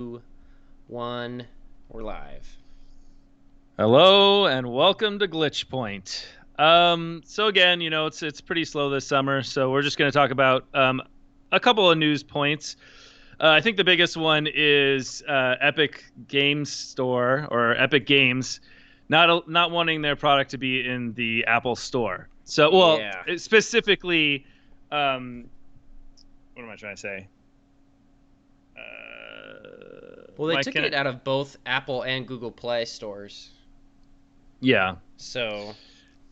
1. We're live. Hello and welcome to Glitch Point. So again, it's pretty slow this summer, so we're just going to talk about a couple of news points. I think the biggest one is Epic Games Store or Epic Games not wanting their product to be in the Apple Store. So, well, Yeah. specifically, what am I trying to say? Well, they took it out of both Apple and Google Play stores. Yeah. So,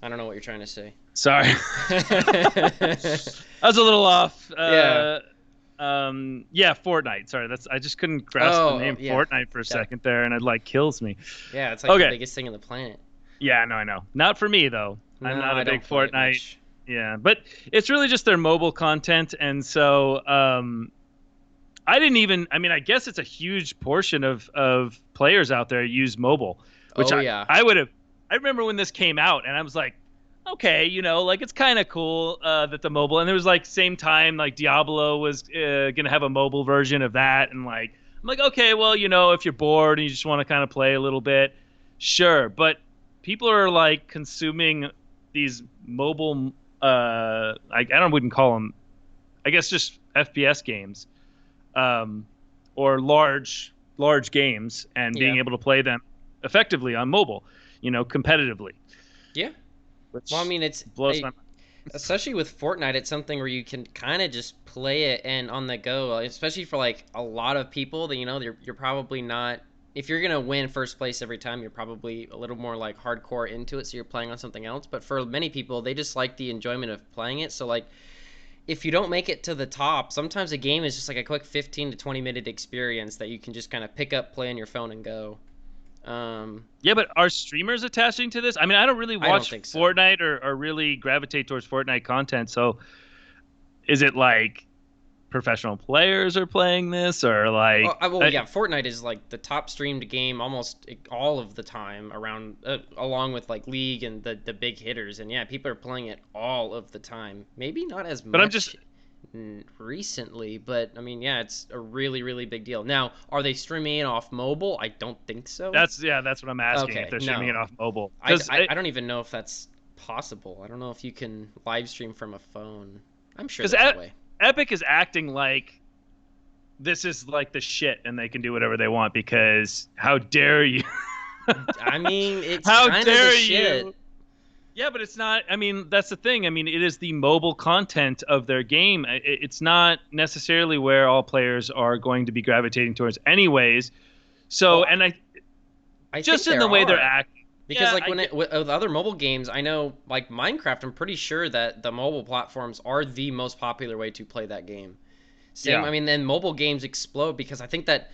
I don't know what you're trying to say. Sorry. I was a little off. Yeah. Yeah, Fortnite. Sorry, I just couldn't grasp the name Yeah. Fortnite for a second there, and it kills me. Yeah, it's like the Okay. biggest thing on the planet. Yeah, no, I know. Not for me though. I'm No, not a I big don't play it Fortnite. much. Yeah, but it's really just their mobile content, and so I didn't even. I mean, I guess it's a huge portion of players out there use mobile, which Oh, yeah. I would have. I remember when this came out, and I was like, okay, like it's kind of cool that the mobile, and there was like same time like Diablo was gonna have a mobile version of that, and like I'm like, okay, well, if you're bored and you just want to kind of play a little bit, sure, but people are like consuming these mobile, wouldn't call them, I guess just FPS games, um, or large games, and Yeah. being able to play them effectively on mobile, competitively, Yeah. which Well, I mean, it's blows my mind. especially with Fortnite, it's something where you can kind of just play it and on the go, especially for like a lot of people that you're probably not. If you're gonna win first place every time, you're probably a little more like hardcore into it, so you're playing on something else. But for many people, they just like the enjoyment of playing it. So like, if you don't make it to the top, sometimes a game is just like a quick 15 to 20 minute experience that you can just kind of pick up, play on your phone, and go. Yeah, but are streamers attaching to this? I mean, I don't really I don't watch think so. Fortnite or really gravitate towards Fortnite content. So is it like professional players are playing this, or like Well, yeah, Fortnite is like the top streamed game almost all of the time around, along with like League and the big hitters. And yeah, people are playing it all of the time. Maybe not as but I'm just much recently, but I mean, yeah, it's a really, really big deal. Now, are they streaming it off mobile? I don't think so. that's what I'm asking, if Okay, they're streaming it no. off mobile. I, Because I, I don't even know if that's possible. I don't know if you can live stream from a phone. I'm sure there's a way. Epic is acting like this is like the shit and they can do whatever they want, because how dare you? I mean, it's How kind of the dare shit. you? Yeah, but it's not. I mean, that's the thing. I mean, it is the mobile content of their game. It's not necessarily where all players are going to be gravitating towards, anyways. So, Well, and I think just in the there way they're are. acting. Because Yeah, like with other mobile games, I know like Minecraft, I'm pretty sure that the mobile platforms are the most popular way to play that game. Same, yeah, I mean, then mobile games explode because I think that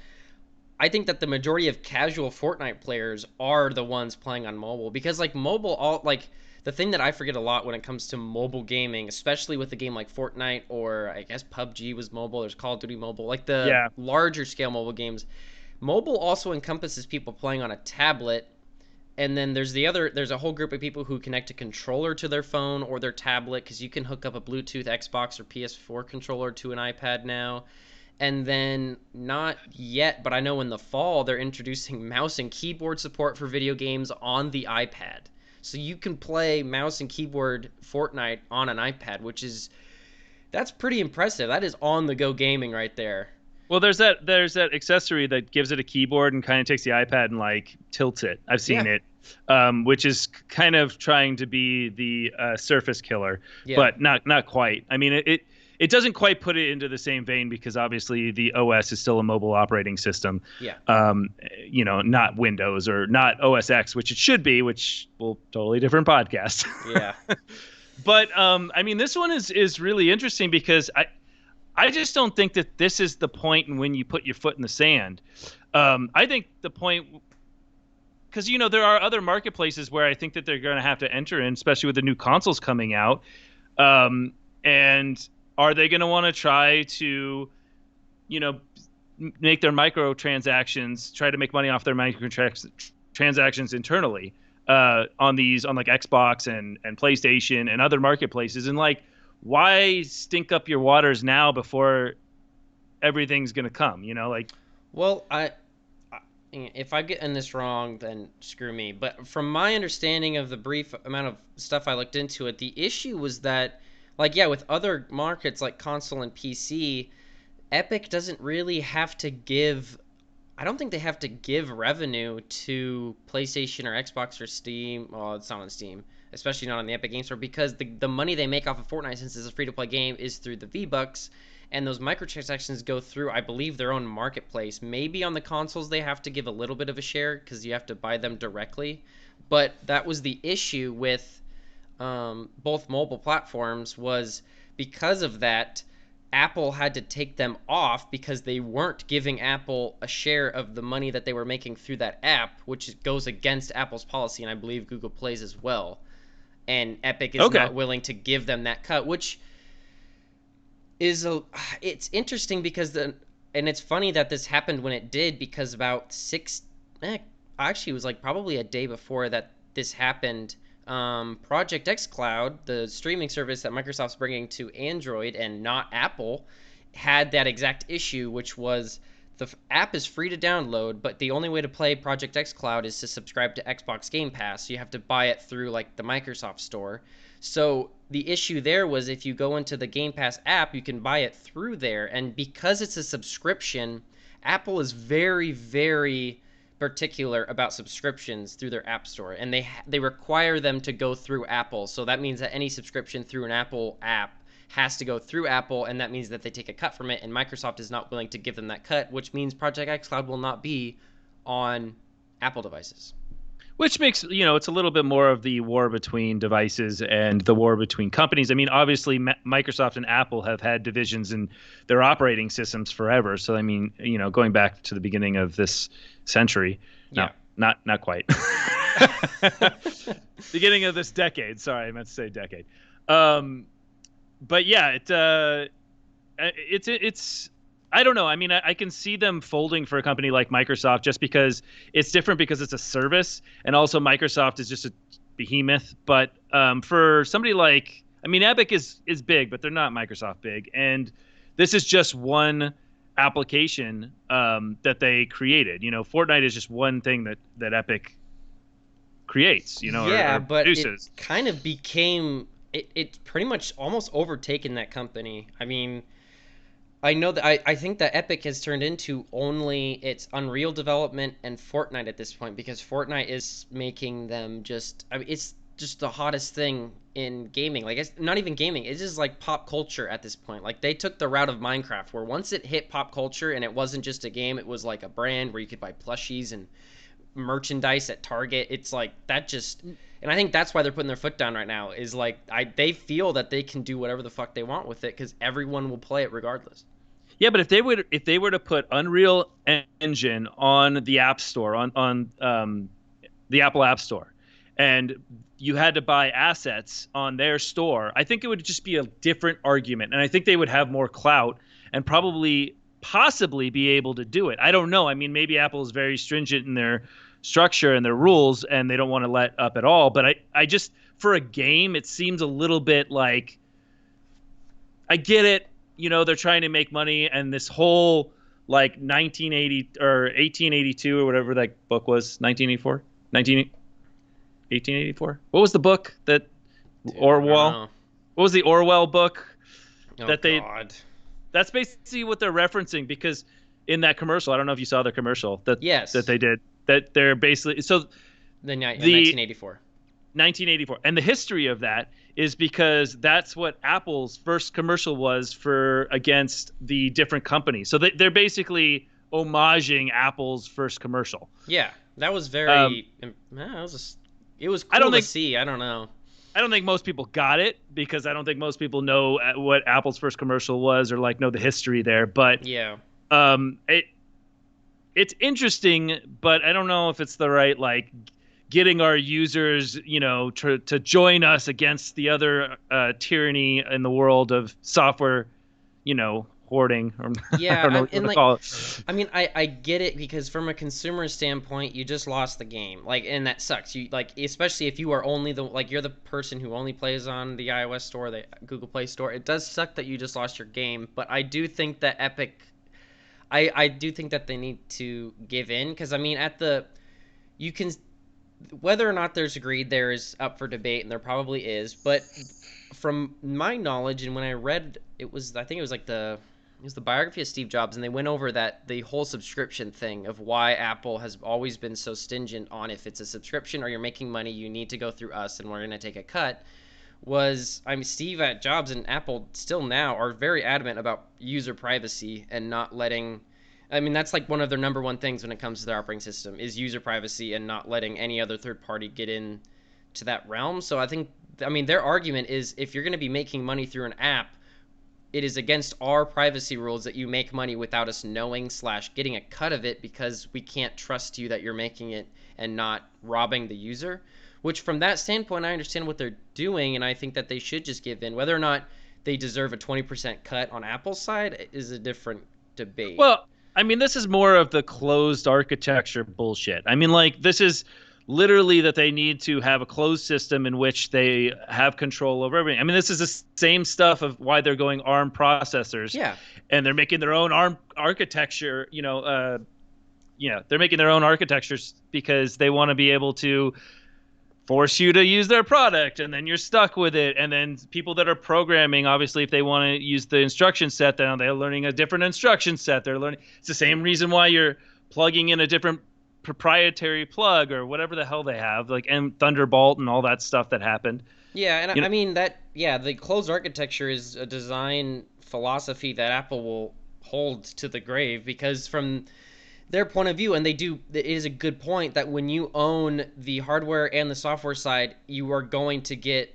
the majority of casual Fortnite players are the ones playing on mobile because like mobile all like the thing that I forget a lot when it comes to mobile gaming, especially with a game like Fortnite or I guess PUBG was mobile, there's Call of Duty mobile, like the yeah, larger scale mobile games. Mobile also encompasses people playing on a tablet, and then there's a whole group of people who connect a controller to their phone or their tablet because you can hook up a Bluetooth Xbox or PS4 controller to an iPad now. And then not yet, but I know in the fall they're introducing mouse and keyboard support for video games on the iPad. So you can play mouse and keyboard Fortnite on an iPad, that's pretty impressive. That is on the go gaming right there. well, there's that accessory that gives it a keyboard and kind of takes the iPad and like tilts it. I've Yeah. seen it, which is kind of trying to be the Surface Killer, Yeah. but not quite. I mean, it doesn't quite put it into the same vein because obviously the OS is still a mobile operating system, Yeah. not Windows or not OS X, which it should be, which will totally different podcast. Yeah. But I mean, this one is really interesting because I just don't think that this is the point in when you put your foot in the sand. I think the point, because there are other marketplaces where I think that they're going to have to enter in, especially with the new consoles coming out. And are they going to want to try to, you know, make their microtransactions, try to make money off their microtransactions internally on like Xbox and PlayStation and other marketplaces, and like, why stink up your waters now before everything's gonna come? Like, Well, if I get in this wrong, then screw me. But from my understanding of the brief amount of stuff I looked into it, the issue was that, like, yeah, with other markets like console and PC, Epic doesn't really have to give. I don't think they have to give revenue to PlayStation or Xbox or Steam. Well, it's not on Steam, especially not on the Epic Game Store, because the money they make off of Fortnite, since it's a free to play game, is through the V-Bucks, and those microtransactions go through, I believe, their own marketplace. Maybe on the consoles they have to give a little bit of a share because you have to buy them directly, but that was the issue with both mobile platforms. Was because of that, Apple had to take them off because they weren't giving Apple a share of the money that they were making through that app, which goes against Apple's policy, and I believe Google Play's as well. And Epic is Okay. not willing to give them that cut, which is a it's interesting because and it's funny that this happened when it did, because about actually it was like probably a day before that this happened. Project X Cloud, the streaming service that Microsoft's bringing to Android and not Apple, had that exact issue, which was the app is free to download, but the only way to play Project X Cloud is to subscribe to Xbox Game Pass. So you have to buy it through like the Microsoft Store. So the issue there was, if you go into the Game Pass app, you can buy it through there, and because it's a subscription, Apple is very, very particular about subscriptions through their app store, and they require them to go through Apple. So that means that any subscription through an Apple app has to go through Apple, and that means that they take a cut from it, and Microsoft is not willing to give them that cut, which means Project X Cloud will not be on Apple devices. Which makes, it's a little bit more of the war between devices and the war between companies. I mean, obviously, Microsoft and Apple have had divisions in their operating systems forever. So, I mean, going back to the beginning of this century, no, Yeah. not quite. Beginning of this decade. Sorry, I meant to say decade. But yeah, it's I don't know. I mean, I can see them folding for a company like Microsoft just because it's different, because it's a service, and also Microsoft is just a behemoth. But for somebody like, I mean, Epic is big, but they're not Microsoft big, and this is just one application that they created. Fortnite is just one thing that Epic creates. Yeah, or but produces. it kind of became it pretty much almost overtaken that company. I mean, I know that I think that Epic has turned into only its Unreal development and Fortnite at this point, because Fortnite is making them just, I mean, it's just the hottest thing in gaming. Like, it's not even gaming, it's just like pop culture at this point. Like, they took the route of Minecraft, where once it hit pop culture and it wasn't just a game, it was like a brand where you could buy plushies and merchandise at Target. It's like that just, and I think that's why they're putting their foot down right now, is like they feel that they can do whatever the fuck they want with it because everyone will play it regardless. Yeah, but if they were to put Unreal Engine on the App Store, on the Apple App Store, and you had to buy assets on their store, I think it would just be a different argument, and I think they would have more clout and probably possibly be able to do it. I don't know. I mean, maybe Apple is very stringent in their structure and their rules, and they don't want to let up at all. But I just, for a game, it seems a little bit like, I get it. They're trying to make money, and this whole like 1980 or 1882 or whatever that book was, 1984, 1884. What was the book that Dude, Orwell? What was the Orwell book oh that they? God. That's basically what they're referencing, because in that commercial, I don't know if you saw the commercial Yes. that they did. That they're basically, so The 1984. 1984. And the history of that is because that's what Apple's first commercial was for, against the different companies. So they're basically homaging Apple's first commercial. Yeah, that was very. It was cool to see. I don't know. I don't think most people got it, because I don't think most people know what Apple's first commercial was, or like know the history there. But Yeah. It's interesting, but I don't know if it's the right, like, getting our users, to join us against the other tyranny in the world of software, hoarding. Or, Yeah, I don't know what to call it. I mean, I get it, because from a consumer standpoint, you just lost the game, like, and that sucks. You like, especially if you are only you're the person who only plays on the iOS store, the Google Play Store. It does suck that you just lost your game, but I do think that Epic, I do think that they need to give in, because I mean, you can, whether or not there's greed there is up for debate, and there probably is. But from my knowledge, and when I read, I think it was like it was the biography of Steve Jobs, and they went over that the whole subscription thing of why Apple has always been so stingent on, if it's a subscription or you're making money, you need to go through us, and we're going to take a cut. I mean, Steve at Jobs and Apple still now are very adamant about user privacy and not letting. I mean, that's like one of their number one things when it comes to their operating system is user privacy and not letting any other third party get in to that realm. So I mean, their argument is, if you're going to be making money through an app, it is against our privacy rules that you make money without us knowing / getting a cut of it, because we can't trust you that you're making it and not robbing the user. Which, from that standpoint, I understand what they're doing, and I think that they should just give in. Whether or not they deserve a 20% cut on Apple's side is a different debate. Well, I mean, this is more of the closed architecture bullshit. I mean, like, this is literally that they need to have a closed system in which they have control over everything. I mean, this is the same stuff of why they're going ARM processors. Yeah. And they're making their own ARM architecture, they're making their own architectures because they want to be able to force you to use their product, and then you're stuck with it. And then people that are programming, obviously, if they want to use the instruction set, then they're learning a different instruction set. It's the same reason why you're plugging in a different proprietary plug or whatever the hell they have, like, and Thunderbolt and all that stuff that happened. Yeah, and I mean the closed architecture is a design philosophy that Apple will hold to the grave, because from their point of view, and it is a good point, that when you own the hardware and the software side, you are going to get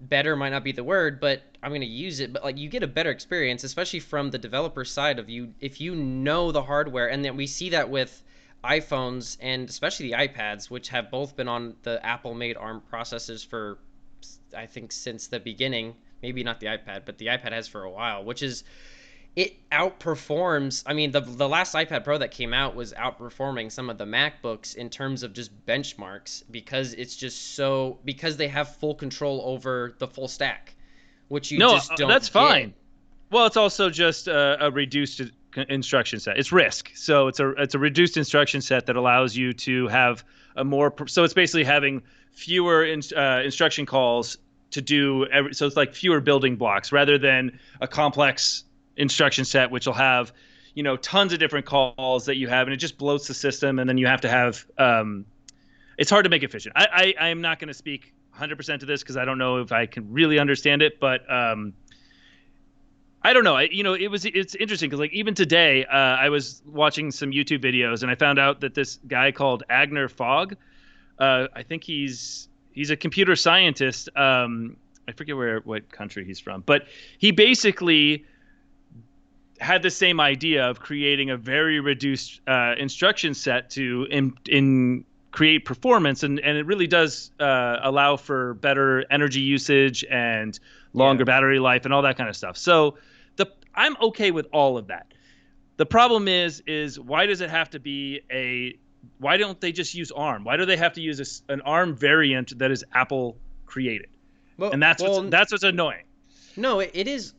better, might not be the word, but I'm going to use it, but like, you get a better experience, especially from the developer side of you, if you know the hardware. And then we see that with iPhones and especially the iPads, which have both been on the Apple made ARM processors for, I think, since the beginning. Maybe not the iPad, but the iPad has for a while, which is, it outperforms. I mean, the last iPad Pro that came out was outperforming some of the MacBooks in terms of just benchmarks, because because they have full control over the full stack, which you just don't. That's fine. Well, it's also just a reduced instruction set. It's RISC, so it's a reduced instruction set that allows you to have a more. So it's basically having fewer instruction calls to do. So it's like fewer building blocks rather than a complex instruction set, which will have, tons of different calls that you have, and it just bloats the system. And then you have to have, it's hard to make efficient. I'm not going to speak 100% to this because I don't know if I can really understand it, but I don't know. It's interesting because, like, even today, I was watching some YouTube videos and I found out that this guy called Agner Fogg, I think he's a computer scientist. I forget what country he's from, but he basically had the same idea of creating a very reduced instruction set to create performance, and it really does allow for better energy usage and longer battery life and all that kind of stuff. So I'm okay with all of that. The problem is why does it have to be why don't they just use ARM? Why do they have to use an ARM variant that is Apple created? Well, and that's what's annoying. No, it is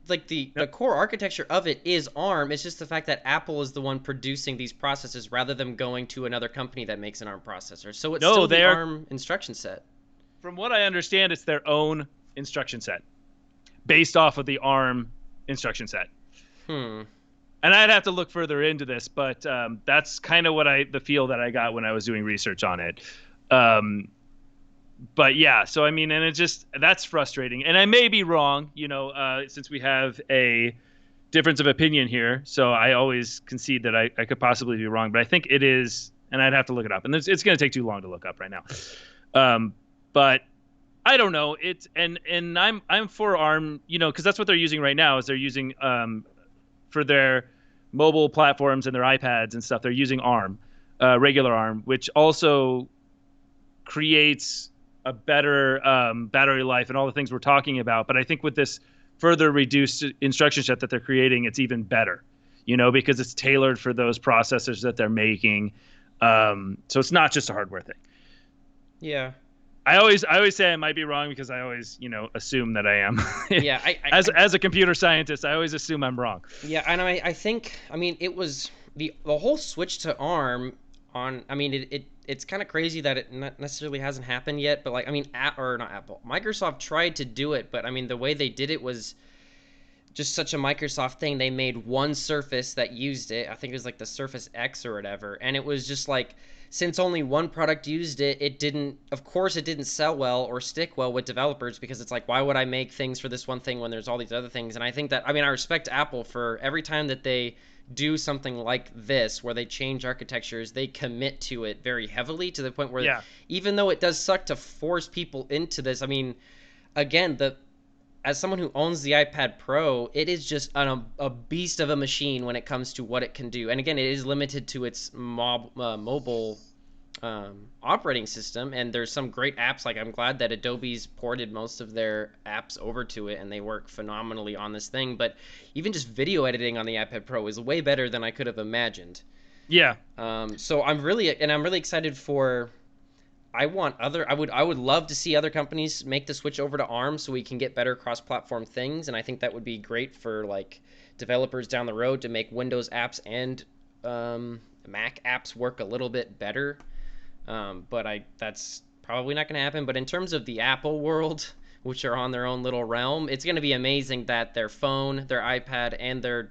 like the core architecture of it is ARM. It's just the fact that Apple is the one producing these processors rather than going to another company that makes an ARM processor. So it's still the ARM instruction set. From what I understand, it's their own instruction set based off of the ARM instruction set. And I'd have to look further into this, but that's kind of the feel that I got when I was doing research on it. But yeah, so I mean, and that's frustrating. And I may be wrong, since we have a difference of opinion here. So I always concede that I could possibly be wrong, but I think it is, and I'd have to look it up. And it's going to take too long to look up right now. But I don't know. And I'm for ARM, because that's what they're using right now. Is they're using for their mobile platforms and their iPads and stuff. They're using ARM, regular ARM, which also creates a better battery life and all the things we're talking about. But I think with this further reduced instruction set that they're creating, it's even better, because it's tailored for those processors that they're making. So it's not just a hardware thing. Yeah. I always say I might be wrong because I always, assume that I am. Yeah, As a computer scientist, I always assume I'm wrong. yeah, and I think, I mean, it was the whole switch to ARM on. I mean, it's kind of crazy that it not necessarily hasn't happened yet, but like, I mean, or not Apple, Microsoft tried to do it, but I mean, the way they did it was just such a Microsoft thing. They made one Surface that used it. I think it was like the Surface X or whatever, and it was just like, since only one product used it, it didn't. Of course, it didn't sell well or stick well with developers, because it's like, why would I make things for this one thing when there's all these other things? And I think that, I mean, I respect Apple for every time that they do something like this where they change architectures, they commit to it very heavily, to the point where, Yeah. even though it does suck to force people into this, I mean, again, the as someone who owns the iPad Pro, it is just a beast of a machine when it comes to what it can do. And again, it is limited to its mobile operating system. And there's some great apps. Like, I'm glad that Adobe's ported most of their apps over to it, and they work phenomenally on this thing. But even just video editing on the iPad Pro is way better than I could have imagined. Yeah. So I'm really excited for. I would love to see other companies make the switch over to ARM so we can get better cross-platform things, and I think that would be great for like developers down the road to make Windows apps and Mac apps work a little bit better. But that's probably not going to happen. But in terms of the Apple world, which are on their own little realm, it's going to be amazing that their phone, their iPad, and their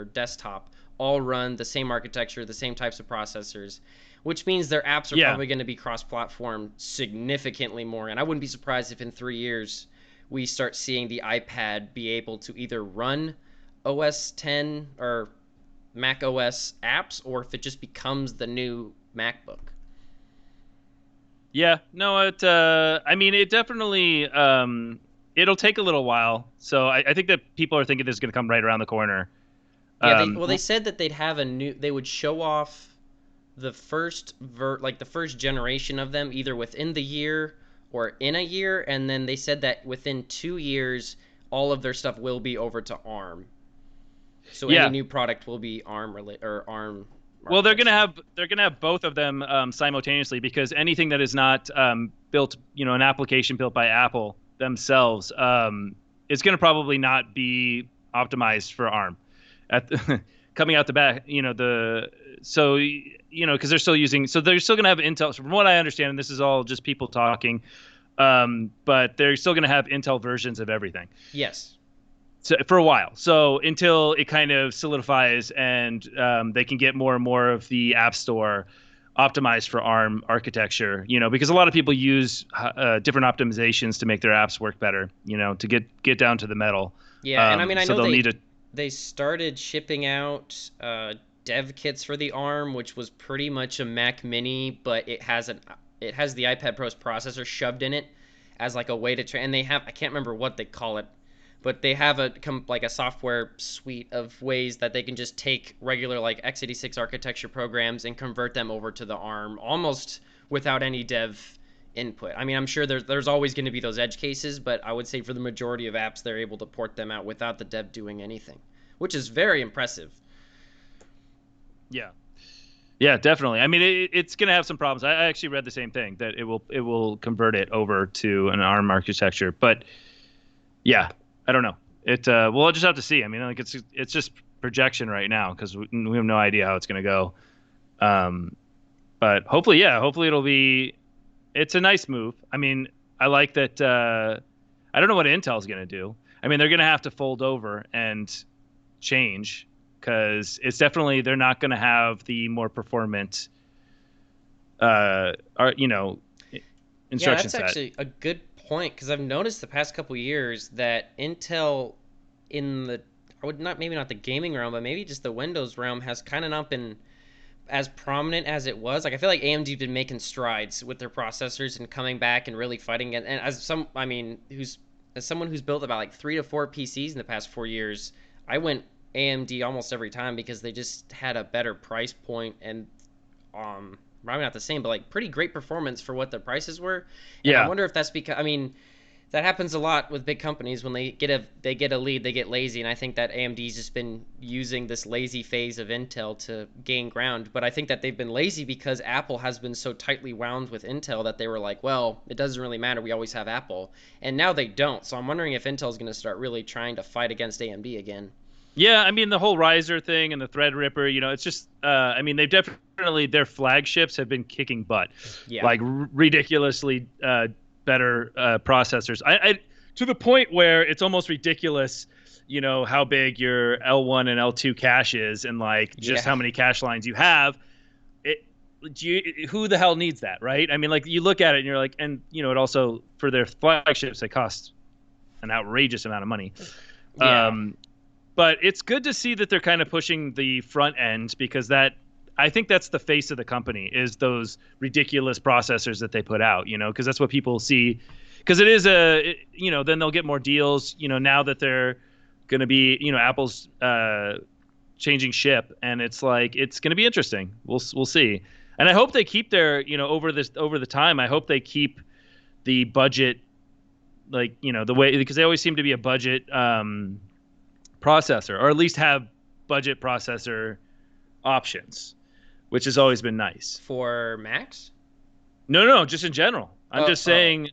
desktop all run the same architecture, the same types of processors, which means their apps are probably going to be cross-platform significantly more. And I wouldn't be surprised if in 3 years we start seeing the iPad be able to either run OS 10 or Mac OS apps, or if it just becomes the new MacBook. Yeah. No, I mean, it definitely, it'll take a little while. So I think that people are thinking this is going to come right around the corner. Yeah, they said that they would show off the the first generation of them either within the year or in a year, and then they said that within 2 years all of their stuff will be over to ARM. So Yeah. any new product will be ARM related or ARM. Well, architecture. they're gonna have both of them simultaneously, because anything that is not built, an application built by Apple themselves, is gonna probably not be optimized for ARM. Coming out the back, because they're still using, so they're still gonna have Intel. So from what I understand, and this is all just people talking, but they're still gonna have Intel versions of everything. Yes. So, for a while. So until it kind of solidifies and they can get more and more of the App Store optimized for ARM architecture, because a lot of people use different optimizations to make their apps work better, to get down to the metal. Yeah, and I mean, I so know they'll need to. they started shipping out dev kits for the ARM, which was pretty much a Mac Mini, but it has the iPad Pro's processor shoved in it as like a way to and they have, I can't remember what they call it, but they have like a software suite of ways that they can just take regular like x86 architecture programs and convert them over to the ARM almost without any dev input. I mean, I'm sure there's always going to be those edge cases, but I would say for the majority of apps, they're able to port them out without the dev doing anything, which is very impressive. Yeah. Yeah, definitely. I mean, it's going to have some problems. I actually read the same thing, that it will convert it over to an ARM architecture. But yeah, I don't know. We'll just have to see. I mean, like it's just projection right now, because we have no idea how it's going to go. But hopefully it'll be. It's a nice move. I mean, I like that. I don't know what Intel's going to do. I mean, they're going to have to fold over and change, because it's definitely, they're not going to have the more performant, instruction That's set. actually a good point, because I've noticed the past couple years that Intel I would not, maybe not the gaming realm, but maybe just the Windows realm, has kind of not been as prominent as it was. Like, I feel like AMD's been making strides with their processors and coming back and really fighting it. And as someone who's built about like 3 to 4 PCs in the past 4 years, I went AMD almost every time, because they just had a better price point and probably not the same, but like pretty great performance for what the prices were. And Yeah. I wonder if that's because, I mean, That happens a lot with big companies when they get a lead, they get lazy, and I think that AMD's just been using this lazy phase of Intel to gain ground. But I think that they've been lazy because Apple has been so tightly wound with Intel that they were like, well, it doesn't really matter, we always have Apple, and now they don't. So I'm wondering if Intel's going to start really trying to fight against AMD again. Yeah, I mean the whole Riser thing and the Threadripper, it's just I mean they've definitely their flagships have been kicking butt, Yeah. like ridiculously better processors. I to the point where it's almost ridiculous, how big your L1 and L2 cache is, and like just Yeah. how many cache lines you have. Who the hell needs that, right? I mean, like you look at it and you're like, and it also for their flagships they cost an outrageous amount of money. Yeah. But it's good to see that they're kind of pushing the front end, because I think that's the face of the company, is those ridiculous processors that they put out, because that's what people see. Because it is then they'll get more deals, now that they're going to be, Apple's changing ship, and it's like, it's going to be interesting. We'll see. And I hope they keep their, over the time, I hope they keep the budget, like, the way, because they always seem to be a budget, processor, or at least have budget processor options, which has always been nice. For Macs? No, just in general. I'm just Oh. saying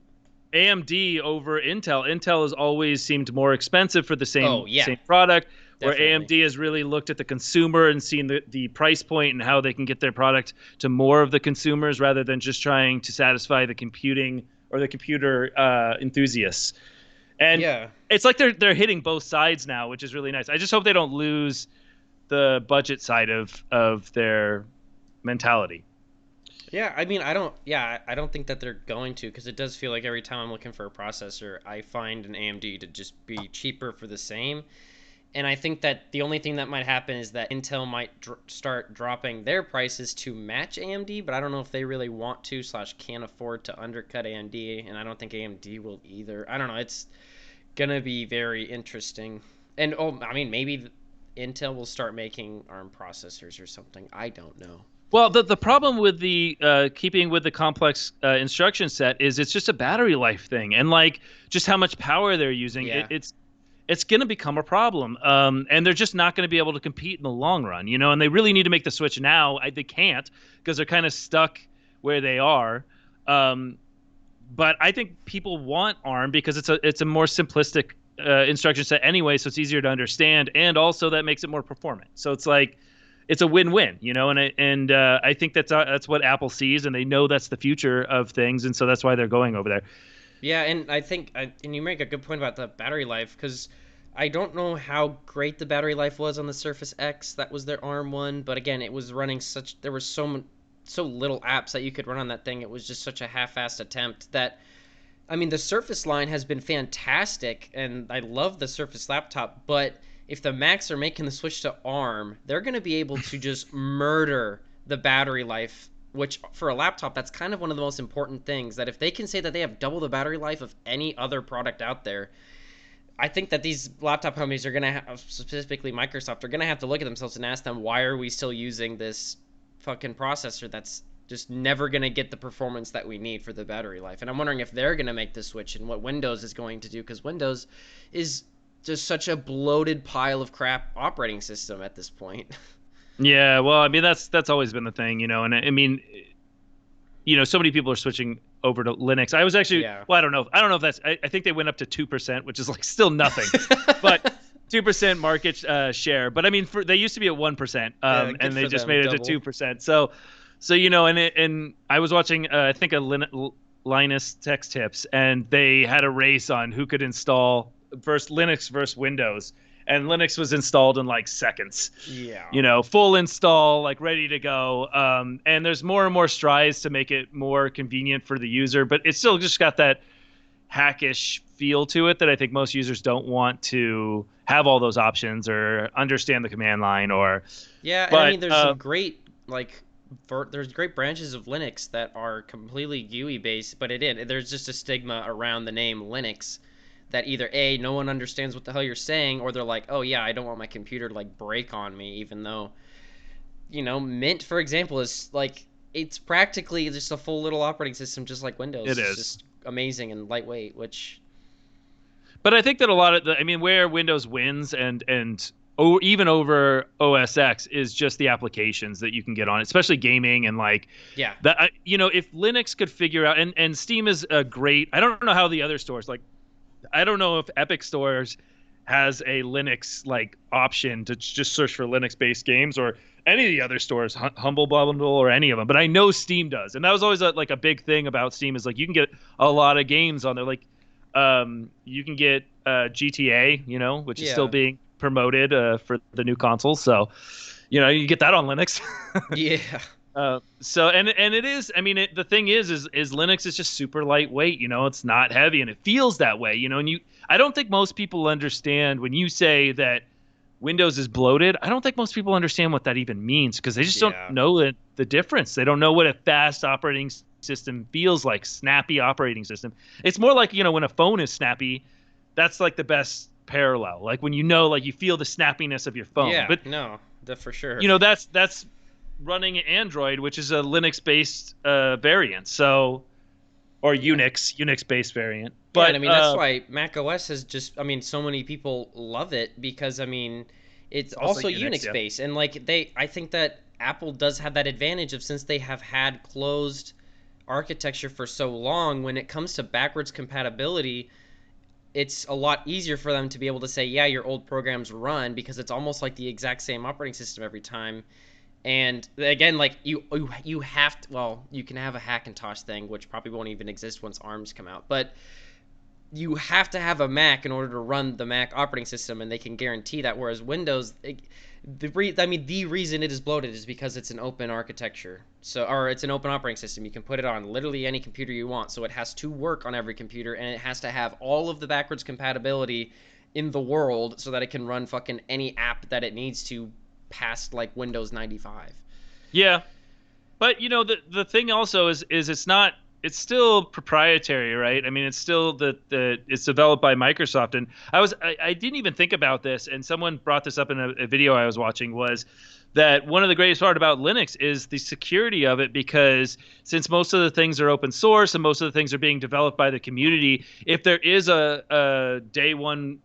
AMD over Intel. Intel has always seemed more expensive for the same product, where Definitely. AMD has really looked at the consumer and seen the price point and how they can get their product to more of the consumers, rather than just trying to satisfy the computing or the computer enthusiasts. And Yeah. it's like they're hitting both sides now, which is really nice. I just hope they don't lose the budget side of their mentality. Yeah, I mean, I don't think that they're going to, because it does feel like every time I'm looking for a processor, I find an AMD to just be cheaper for the same. And I think that the only thing that might happen is that Intel might start dropping their prices to match AMD, but I don't know if they really want to / can't afford to undercut AMD, and I don't think AMD will either. I don't know. It's gonna be very interesting. And I mean, maybe Intel will start making ARM processors or something. I don't know. Well, the problem with the keeping with the complex instruction set is it's just a battery life thing, and like just how much power they're using. Yeah. It's going to become a problem, and they're just not going to be able to compete in the long run, And they really need to make the switch now. They can't, because they're kind of stuck where they are. But I think people want ARM because it's a more simplistic instruction set anyway, so it's easier to understand, and also that makes it more performant. So it's like it's a win-win, And I think that's what Apple sees, and they know that's the future of things, and so that's why they're going over there. Yeah, and I think, and you make a good point about the battery life, because I don't know how great the battery life was on the Surface X. That was their ARM one, but again, it was running there was so little apps that you could run on that thing. It was just such a half-assed attempt that, I mean, the Surface line has been fantastic, and I love the Surface laptop, but if the Macs are making the switch to ARM, they're going to be able to just murder the battery life, which for a laptop, that's kind of one of the most important things, that if they can say that they have double the battery life of any other product out there, I think that these laptop companies are going to have, specifically Microsoft, are going to have to look at themselves and ask them, why are we still using this fucking processor that's just never going to get the performance that we need for the battery life? And I'm wondering if they're going to make the switch, and what Windows is going to do, because Windows is just such a bloated pile of crap operating system at this point. Yeah, well, I mean that's always been the thing, and I mean, so many people are switching over to Linux. I was actually, well, I don't know if that's, I think they went up to 2%, which is like still nothing, but 2% market share. But I mean, they used to be at 1%, and they just made it to 2%. So and I was watching, I think Linus Tech Tips, and they had a race on who could install Linux versus Windows. And Linux was installed in like seconds. Yeah. Full install, like ready to go. And there's more and more strides to make it more convenient for the user, but it's still just got that hackish feel to it that I think most users don't want to have all those options or understand the command line or. Yeah, and I mean, there's some great there's great branches of Linux that are completely GUI based, but there's just a stigma around the name Linux. That either A, no one understands what the hell you're saying, or they're like, oh yeah, I don't want my computer to like break on me, even though, Mint, for example, is like, it's practically just a full little operating system just like Windows. It is. It's just amazing and lightweight, which But I think that a lot of I mean, where Windows wins even over OS X is just the applications that you can get on, especially gaming and like Yeah. that. If Linux could figure out, and Steam is a great. I don't know how the other stores like. I don't know if Epic Stores has a Linux like option to just search for Linux based games, or any of the other stores, Humble Bundle or any of them. But I know Steam does, and that was always like a big thing about Steam is like you can get a lot of games on there. Like you can get GTA, which is still Yeah. being promoted for the new consoles. So, you get that on Linux. Yeah. So and it is. I mean, the thing is Linux is just super lightweight. It's not heavy, and it feels that way. And I don't think most people understand when you say that Windows is bloated. I don't think most people understand what that even means because they just don't Yeah. know the difference. They don't know what a fast operating system feels like, snappy operating system. It's more like, when a phone is snappy, that's like the best parallel. Like when like you feel the snappiness of your phone. Yeah. But No, for sure. that's running Android, which is a Linux-based variant. So or Unix-based variant. Yeah, But and I mean that's why Mac OS has just I mean so many people love it because I mean it's also also Unix, Unix yeah. based and like I think that Apple does have that advantage of since they have had closed architecture for so long when it comes to backwards compatibility it's a lot easier for them to be able to say yeah your old programs run because it's almost like the exact same operating system every time and again like you have to well you can have a Hackintosh thing which probably won't even exist once ARMS come out but you have to have a Mac in order to run the Mac operating system, and they can guarantee that. Whereas Windows, the reason it is bloated is because it's an open architecture, or it's an open operating system. You can put it on literally any computer you want, so it has to work on every computer, and it has to have all of the backwards compatibility in the world so that it can run fucking any app that it needs to past like Windows 95. yeah. But the thing also is it's still proprietary, right? I mean, it's still it's developed by Microsoft. And I didn't even think about this, and someone brought this up in a video I was watching, was that one of the greatest part about Linux is the security of it, because since most of the things are open source and most of the things are being developed by the community, if there is a day one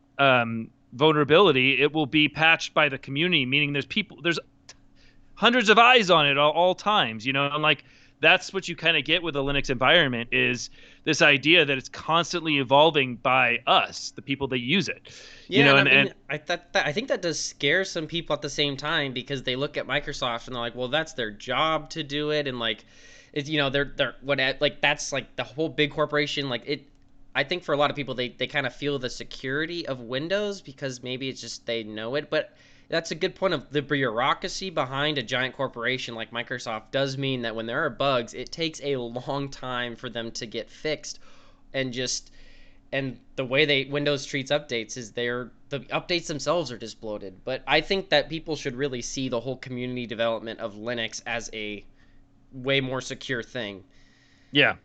vulnerability, it will be patched by the community, meaning there's hundreds of eyes on it all times, and like that's what you kind of get with a Linux environment is this idea that it's constantly evolving by us, the people that use it. Yeah, and I mean, I think that does scare some people at the same time because they look at Microsoft and they're like, well, that's their job to do it, and like, it's they're what like that's like the whole big corporation like it. I think for a lot of people they kind of feel the security of Windows because maybe it's just they know it, but that's a good point of the bureaucracy behind a giant corporation like Microsoft does mean that when there are bugs, it takes a long time for them to get fixed and the way Windows treats updates is the updates themselves are just bloated. But I think that people should really see the whole community development of Linux as a way more secure thing. Yeah,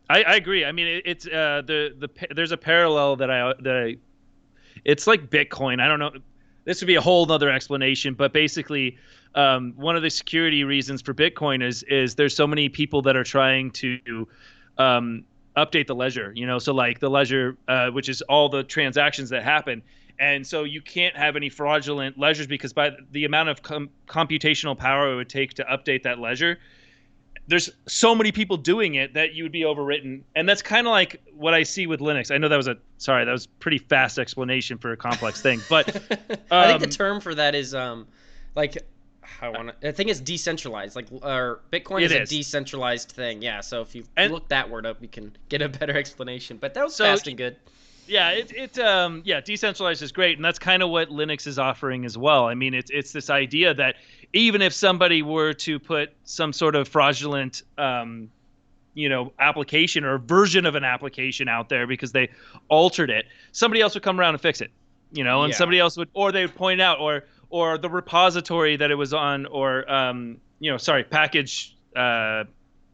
I agree. I mean, it's there's a parallel that I it's like Bitcoin. I don't know. This would be a whole nother explanation, but basically, one of the security reasons for Bitcoin is there's so many people that are trying to update the ledger. So like the ledger, which is all the transactions that happen, and so you can't have any fraudulent ledgers because by the amount of computational power it would take to update that ledger, there's so many people doing it that you would be overwritten. And that's kind of like what I see with Linux. I know that was pretty fast explanation for a complex thing, but I think the term for that is like I think it's decentralized. Like or Bitcoin is a decentralized thing. Yeah, so if you look that word up, you can get a better explanation. But that was fast and good. Yeah, decentralized is great, and that's kind of what Linux is offering as well. I mean, it's this idea that even if somebody were to put some sort of fraudulent, application or version of an application out there because they altered it, somebody else would come around and fix it, and somebody else would, or they would point out, or the repository that it was on, or package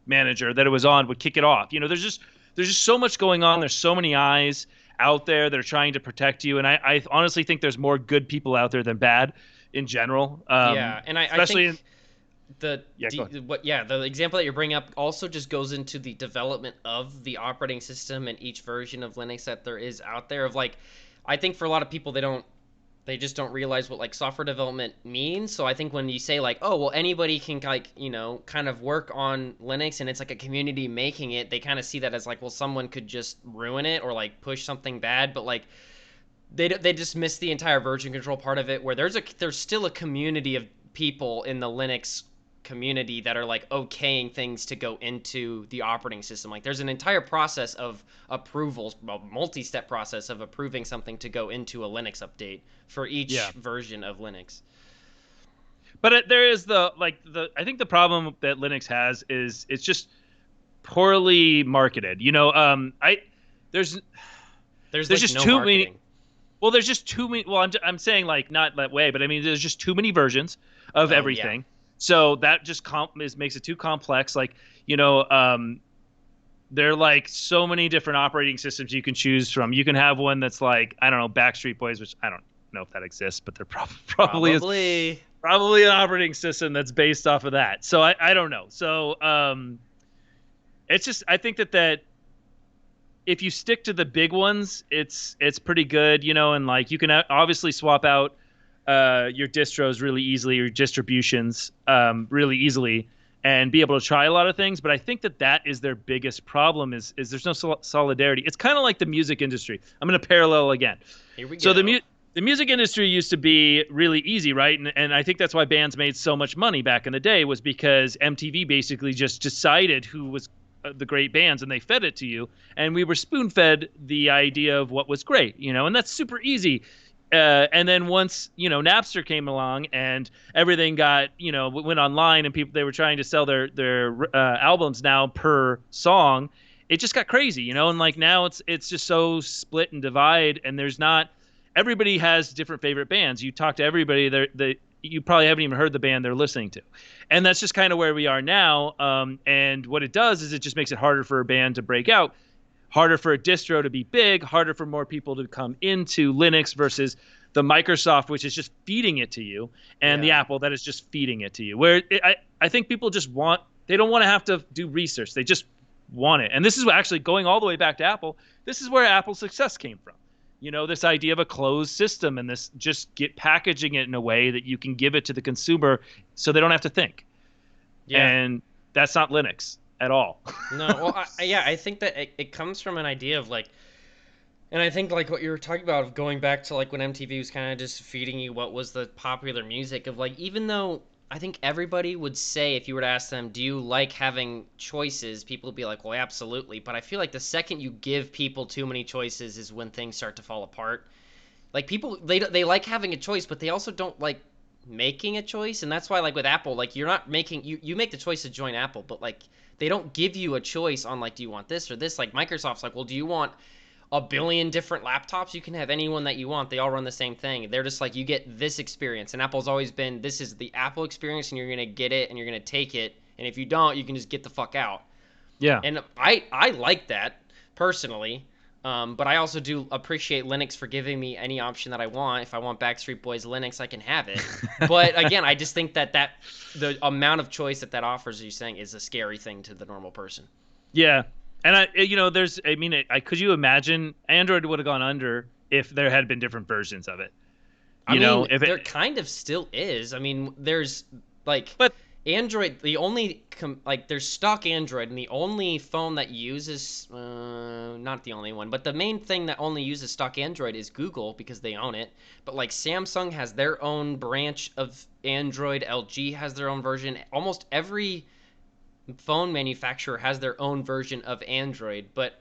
manager that it was on would kick it off. There's just so much going on. There's so many eyes out there that are trying to protect you, and I honestly think there's more good people out there than bad in general. And I think Yeah, go ahead. the example that you're bringing up also just goes into the development of the operating system and each version of Linux that there is out there. Of like, I think for a lot of people they just don't realize what like software development means. So I think when you say like, oh well, anybody can like kind of work on Linux and it's like a community making it, they kind of see that as like, well, someone could just ruin it or like push something bad. But like they just miss the entire version control part of it, where there's still a community of people in the Linux community that are like okaying things to go into the operating system. Like there's an entire process of approvals, a multi-step process of approving something to go into a Linux update for each Yeah. version of Linux. But there is I think the problem that Linux has is it's just poorly marketed. I there's There's there's like just no too marketing. many. Well, there's just too many. Well, I'm saying like not that way, but I mean there's just too many versions of Oh yeah. everything. So that just makes it too complex. Like there are like so many different operating systems you can choose from. You can have one that's like, I don't know, Backstreet Boys, which I don't know if that exists, but there probably is. Probably. Probably an operating system that's based off of that. So I don't know. So it's just, I think that if you stick to the big ones, it's pretty good, and like you can obviously swap out your distros really easily, your distributions really easily, and be able to try a lot of things. But I think that is their biggest problem is there's no solidarity. It's kind of like the music industry. I'm going to parallel again. Here we go. So the music industry used to be really easy, right? And I think that's why bands made so much money back in the day, was because MTV basically just decided who was the great bands and they fed it to you. And we were spoon-fed the idea of what was great, and that's super easy. And then once, Napster came along and everything got, went online and they were trying to sell their albums now per song, it just got crazy, and like now it's just so split and divide, and there's not, everybody has different favorite bands. You talk to everybody, you probably haven't even heard the band they're listening to. And that's just kind of where we are now. And what it does is it just makes it harder for a band to break out, harder for a distro to be big, harder for more people to come into Linux versus the Microsoft, which is just feeding it to you, and the Apple that is just feeding it to you. Where I think people just they don't want to have to do research. They just want it. And this is actually going all the way back to Apple. This is where Apple's success came from. This idea of a closed system and this just packaging it in a way that you can give it to the consumer so they don't have to think. Yeah. And that's not Linux at all. No, well, I think that it comes from an idea of like, and I think like what you were talking about of going back to like when MTV was kind of just feeding you what was the popular music of like, even though I think everybody would say, if you were to ask them, do you like having choices? People would be like, well, absolutely. But I feel like the second you give people too many choices is when things start to fall apart. Like people, they like having a choice, but they also don't like making a choice. And that's why like with Apple, like you're not making, you make the choice to join Apple, but like they don't give you a choice on like, do you want this or this? Like Microsoft's like, well, do you want a billion different laptops? You can have any one that you want. They all run the same thing. They're just like, you get this experience. And Apple's always been, this is the Apple experience and you're going to get it and you're going to take it. And if you don't, you can just get the fuck out. Yeah. And I like that personally. But I also do appreciate Linux for giving me any option that I want. If I want Backstreet Boys Linux, I can have it. But again, I just think that the amount of choice that offers, you're saying, is a scary thing to the normal person. Yeah. And could you imagine Android would have gone under if there had been different versions of it? There kind of still is. I mean, there's like, but Android, the only there's stock Android, and the only phone that uses not the only one, but the main thing that only uses stock Android is Google because they own it. But like Samsung has their own branch of Android, LG has their own version. Almost every phone manufacturer has their own version of Android, but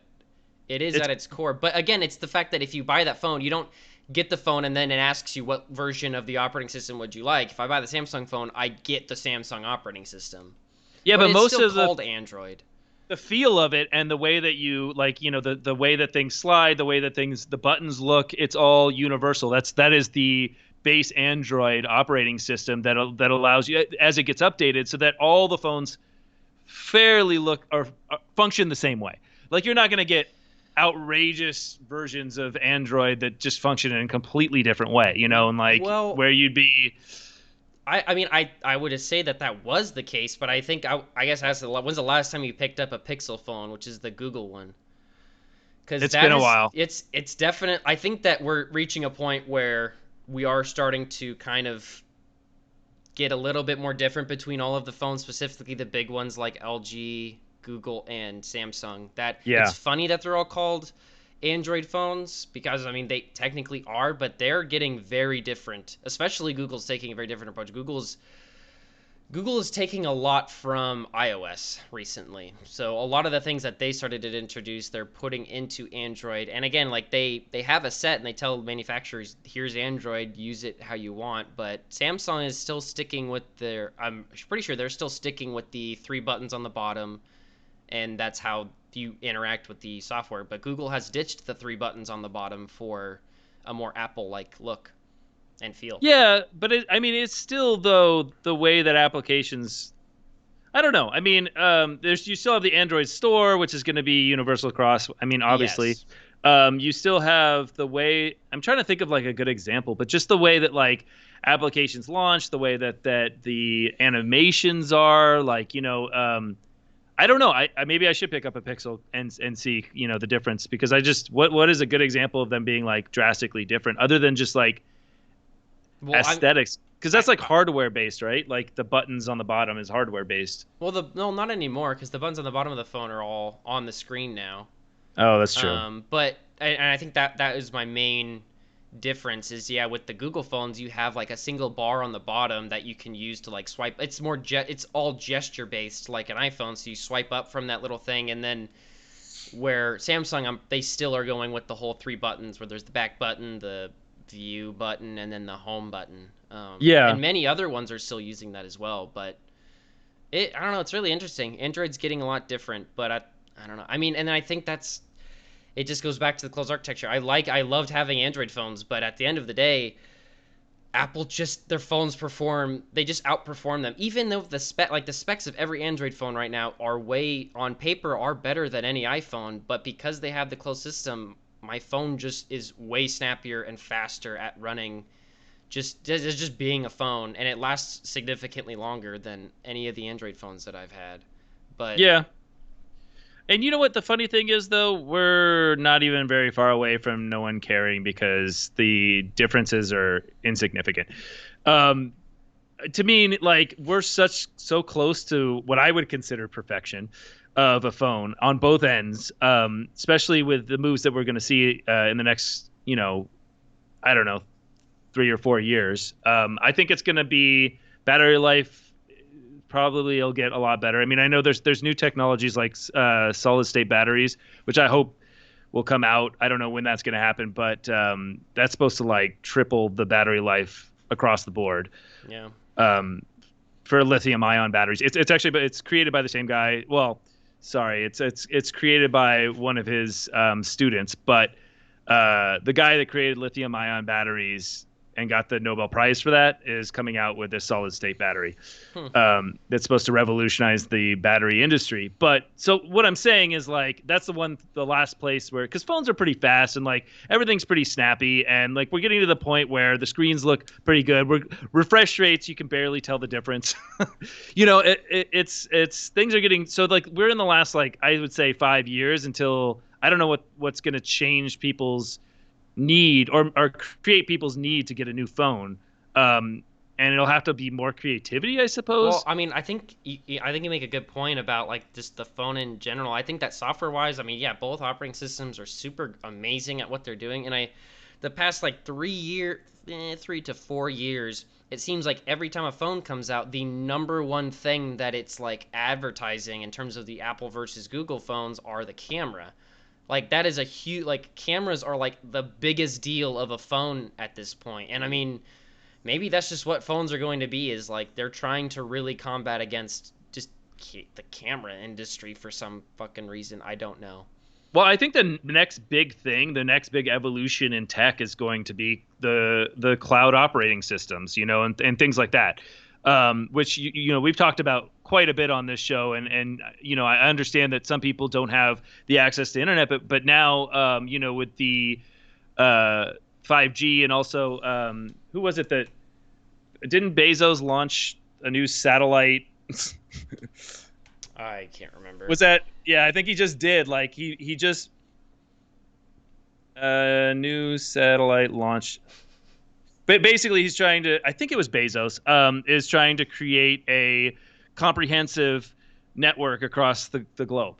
it's at its core. But again, it's the fact that if you buy that phone, you don't get the phone and then it asks you what version of the operating system would you like. If I buy the Samsung phone, I get the Samsung operating system. Yeah, but it's most still of called Android. The feel of it and the way that you the way that things slide, the way that the buttons look, it's all universal. That is the base Android operating system that allows you, as it gets updated, so that all the phones fairly look or function the same way. Like you're not going to get outrageous versions of Android that just function in a completely different way, and where you'd be I mean, I would say that that was the case, but I think I guess I asked, when's the last time you picked up a Pixel phone, which is the Google one? Because It's been that a is, while. it's definite. I think that we're reaching a point where we are starting to kind of get a little bit more different between all of the phones, specifically the big ones like LG, Google, and Samsung. That it's Yeah. funny that they're all called Android phones because I mean they technically are, but they're getting very different. Especially Google's taking a very different approach. Google is taking a lot from iOS recently. So a lot of the things that they started to introduce, they're putting into Android. And again, like they have a set and they tell manufacturers, here's Android, use it how you want. But Samsung is still sticking with their, I'm pretty sure they're still sticking with the three buttons on the bottom, and that's how you interact with the software. But Google has ditched the three buttons on the bottom for a more Apple-like look and feel. Yeah, but I mean, it's still though the way that applications. I don't know. I mean, there's you still have the Android store, which is going to be universal across. I mean, obviously, Yes. you still have the way. I'm trying to think of like a good example, but just the way that like applications launch, the way that the animations are, like I don't know. I maybe I should pick up a Pixel and see the difference because I just what is a good example of them being like drastically different other than just like Well, aesthetics because I, that's like hardware based, right? Like the buttons on the bottom is hardware based. Well, the no, not anymore, because the buttons on the bottom of the phone are all on the screen now. Oh, that's true. But and I think that that is my main difference is yeah, with the Google phones, you have like a single bar on the bottom that you can use to like swipe. It's more it's all gesture based like an iPhone, so you swipe up from that little thing, and then where Samsung, they still are going with the whole three buttons, where there's the back button, the view button, and then the home button. Yeah. And many other ones are still using that as well, but I don't know. It's really interesting. Android's getting a lot different, but I don't know. I mean, and I think that's it. Just goes back to the closed architecture. I loved having Android phones, but at the end of the day, Apple just their phones perform. They just outperform them. Even though the specs of every Android phone right now are way on paper are better than any iPhone, but because they have the closed system, my phone just is way snappier and faster at running just being a phone, and it lasts significantly longer than any of the Android phones that I've had. But Yeah. And you know what the funny thing is though, we're not even very far away from no one caring because the differences are insignificant. Um, to me, like we're so close to what I would consider perfection of a phone on both ends, especially with the moves that we're going to see in the next, I don't know, 3 or 4 years. I think it's going to be battery life. Probably it'll get a lot better. I mean, I know there's new technologies like solid state batteries, which I hope will come out. I don't know when that's going to happen, but that's supposed to like triple the battery life across the board yeah, um, for lithium ion batteries. It's actually, but it's created by the same guy. Well, sorry, it's created by one of his students, but the guy that created lithium ion batteries and got the Nobel Prize for that is coming out with this solid state battery hmm. that's supposed to revolutionize the battery industry. But so what I'm saying is like that's the last place where because phones are pretty fast and like everything's pretty snappy and like we're getting to the point where the screens look pretty good. Refresh rates you can barely tell the difference. It's things are getting so like we're in the last like I would say 5 years until I don't know what's going to change people's need or create people's need to get a new phone. And it'll have to be more creativity, I Well, suppose. I mean, I think you make a good point about like just the phone in general. I think that software wise, I mean, yeah, both operating systems are super amazing at what they're doing, and the past like 3 to 4 years, it seems like every time a phone comes out, the number one thing that it's like advertising in terms of the Apple versus Google phones are the camera. Like that is a huge like cameras are like the biggest deal of a phone at this point. And I mean, maybe that's just what phones are going to be is like they're trying to really combat against just the camera industry for some fucking reason. I don't know. Well, I think the next big thing, the next big evolution in tech is going to be the cloud operating systems, and things like that. Which we've talked about quite a bit on this show, and I understand that some people don't have the access to internet, but now with the 5G and also who was it that didn't Bezos launch a new satellite? I can't remember. Was that? Yeah, I think he just did. Like he just new satellite launch. But basically, he's trying to. I think it was Bezos. Is trying to create a comprehensive network across the globe.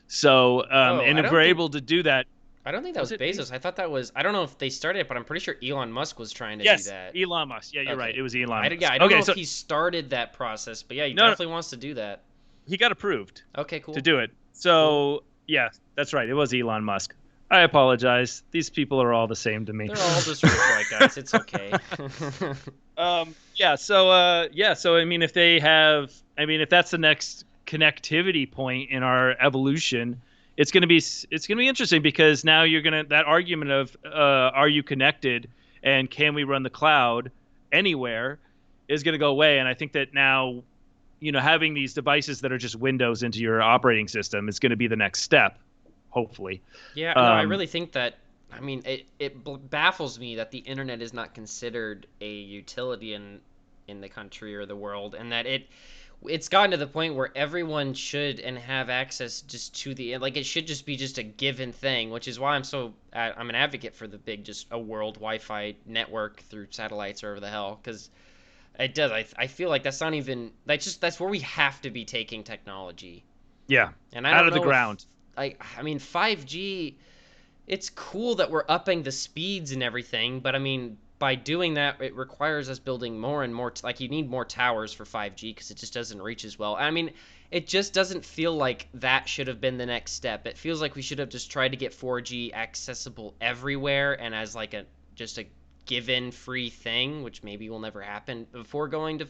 So, Oh, and I if don't we're think able to do that, I don't think that was it Bezos. I thought that was. I don't know if they started it, but I'm pretty sure Elon Musk was trying to do yes, that. Elon Musk. Yeah, you're right. Okay. It was Elon Yeah, Musk. I don't Okay, know so if he started that process, but yeah, he no, definitely wants to do that. he got approved Okay, to cool. do it. Cool. So yeah, that's right. It was Elon Musk. I apologize. These people are all the same to me. They're all just rich white guys. It's okay. So I mean, if that's the next connectivity point in our evolution, it's gonna be interesting because now you're gonna that argument of are you connected and can we run the cloud anywhere is gonna go away, and I think that now, having these devices that are just windows into your operating system is going to be the next step, hopefully. Yeah, no, I Um, really think that. I mean, baffles me that the internet is not considered a utility in the country or the world, and that it's gotten to the point where everyone should and have access just to the like it should just be just a given thing, which is why I'm an advocate for the big just a world Wi-Fi network through satellites or whatever the hell, because it does. I feel like that's not even that's where we have to be taking technology, yeah, and I out don't of the know if ground. I mean 5G, it's cool that we're upping the speeds and everything, but I mean, by doing that, it requires us building more and more. Like, you need more towers for 5G because it just doesn't reach as well. I mean, it just doesn't feel like that should have been the next step. It feels like we should have just tried to get 4G accessible everywhere and as like just a given free thing, which maybe will never happen before going to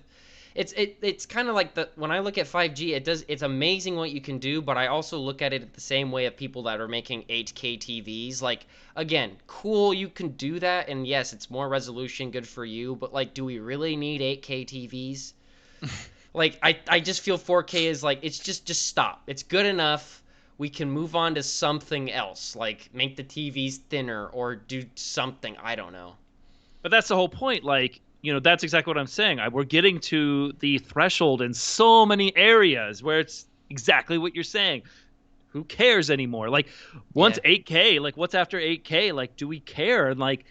it's kind of like the when I look at 5G, it's amazing what you can do, but I also look at it the same way of people that are making 8K TVs. Like, again, cool, you can do that, and yes, it's more resolution, good for you, but like, do we really need 8K TVs? Like, I just feel 4K is like it's just stop. It's good enough. We can move on to something else, like make the TVs thinner or do something. I don't know. But that's the whole point. Like, that's exactly what I'm saying. We're getting to the threshold in so many areas where it's exactly what you're saying. Who cares anymore? Like, once Yeah. 8K, like, what's after 8K? Like, do we care? And like,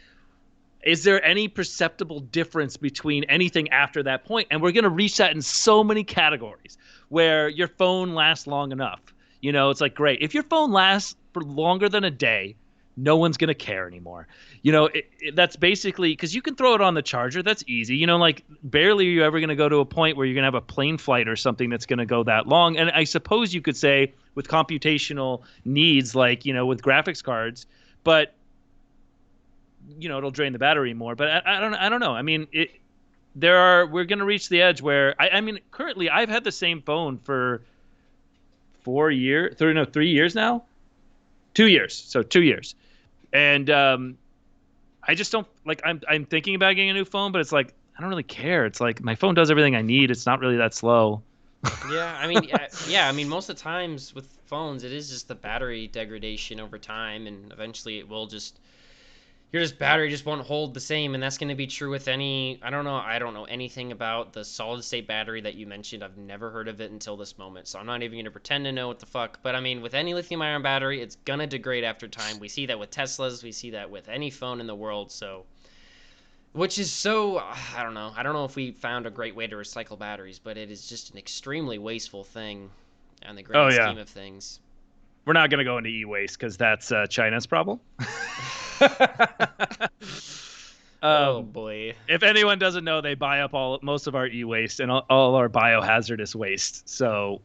is there any perceptible difference between anything after that point? And we're going to reach that in so many categories where your phone lasts long enough. It's like, great. If your phone lasts for longer than a day, no one's going to care anymore. That's basically because you can throw it on the charger. That's easy. Like, barely are you ever going to go to a point where you're going to have a plane flight or something that's going to go that long. And I suppose you could say with computational needs, like, with graphics cards, but it'll drain the battery more. But I don't know. I mean, we're going to reach the edge where I mean, currently I've had the same phone for 3 years now. 2 years. So 2 years. And I just don't like. I'm thinking about getting a new phone, but it's like I don't really care. It's like my phone does everything I need. It's not really that slow. Yeah, I mean, yeah, I mean, most of the times with phones, it is just the battery degradation over time, and eventually it will just your battery just won't hold the same, and that's going to be true with any. I don't know anything about the solid state battery that you mentioned. I've never heard of it until this moment, so I'm not even going to pretend to know what the fuck. But I mean, with any lithium ion battery, it's gonna degrade after time. We see that with Teslas. We see that with any phone in the world. So, which is so I don't know. I don't know if we found a great way to recycle batteries, but it is just an extremely wasteful thing, on the Oh grand yeah, scheme of things. we're not gonna go into e-waste because that's China's problem. Oh um, boy. if anyone doesn't know, they buy up most of our e-waste and all our biohazardous waste. So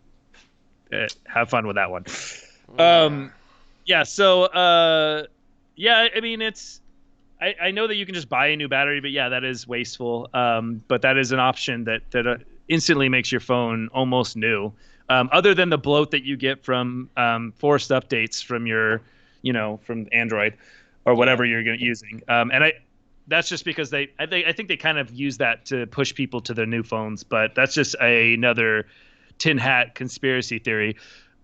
have fun with that one. Yeah. Yeah. So yeah. I mean, I know that you can just buy a new battery, but yeah, that is wasteful. But that is an option that instantly makes your phone almost new. Other than the bloat that you get from forced updates from from Android or whatever you're using. That's just because I think they kind of use that to push people to their new phones, but that's just another tin hat conspiracy theory.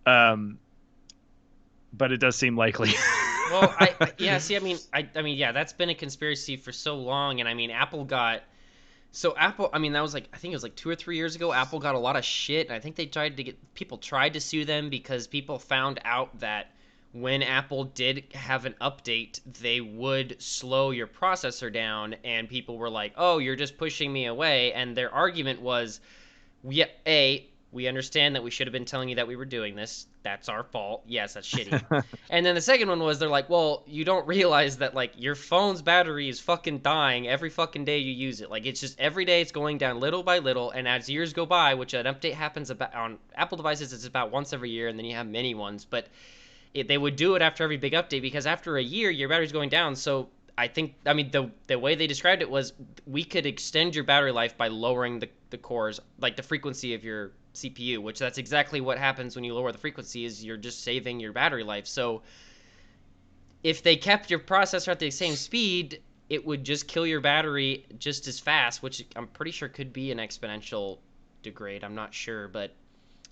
But it does seem likely. Well, yeah. See, I mean, yeah, that's been a conspiracy for so long, and I mean, Apple got So Apple, I mean, that was like I think it was like 2 or 3 years ago. Apple got a lot of shit, and I think they tried to get people tried to sue them because people found out that when Apple did have an update, they would slow your processor down, and people were like, "Oh, you're just pushing me away." And their argument was, we understand that we should have been telling you that we were doing this. That's our fault. Yes, that's shitty. And then the second one was they're like, well, you don't realize that like your phone's battery is fucking dying every fucking day you use it. Like it's just every day it's going down little by little, and as years go by, which an update happens about on Apple devices, it's about once every year, and then you have mini ones, but they would do it after every big update because after a year your battery's going down. So I mean the way they described it was we could extend your battery life by lowering the cores, like the frequency of your CPU, which that's exactly what happens when you lower the frequency is you're just saving your battery life. So if they kept your processor at the same speed, it would just kill your battery just as fast, which I'm pretty sure could be an exponential degrade. I'm not sure, but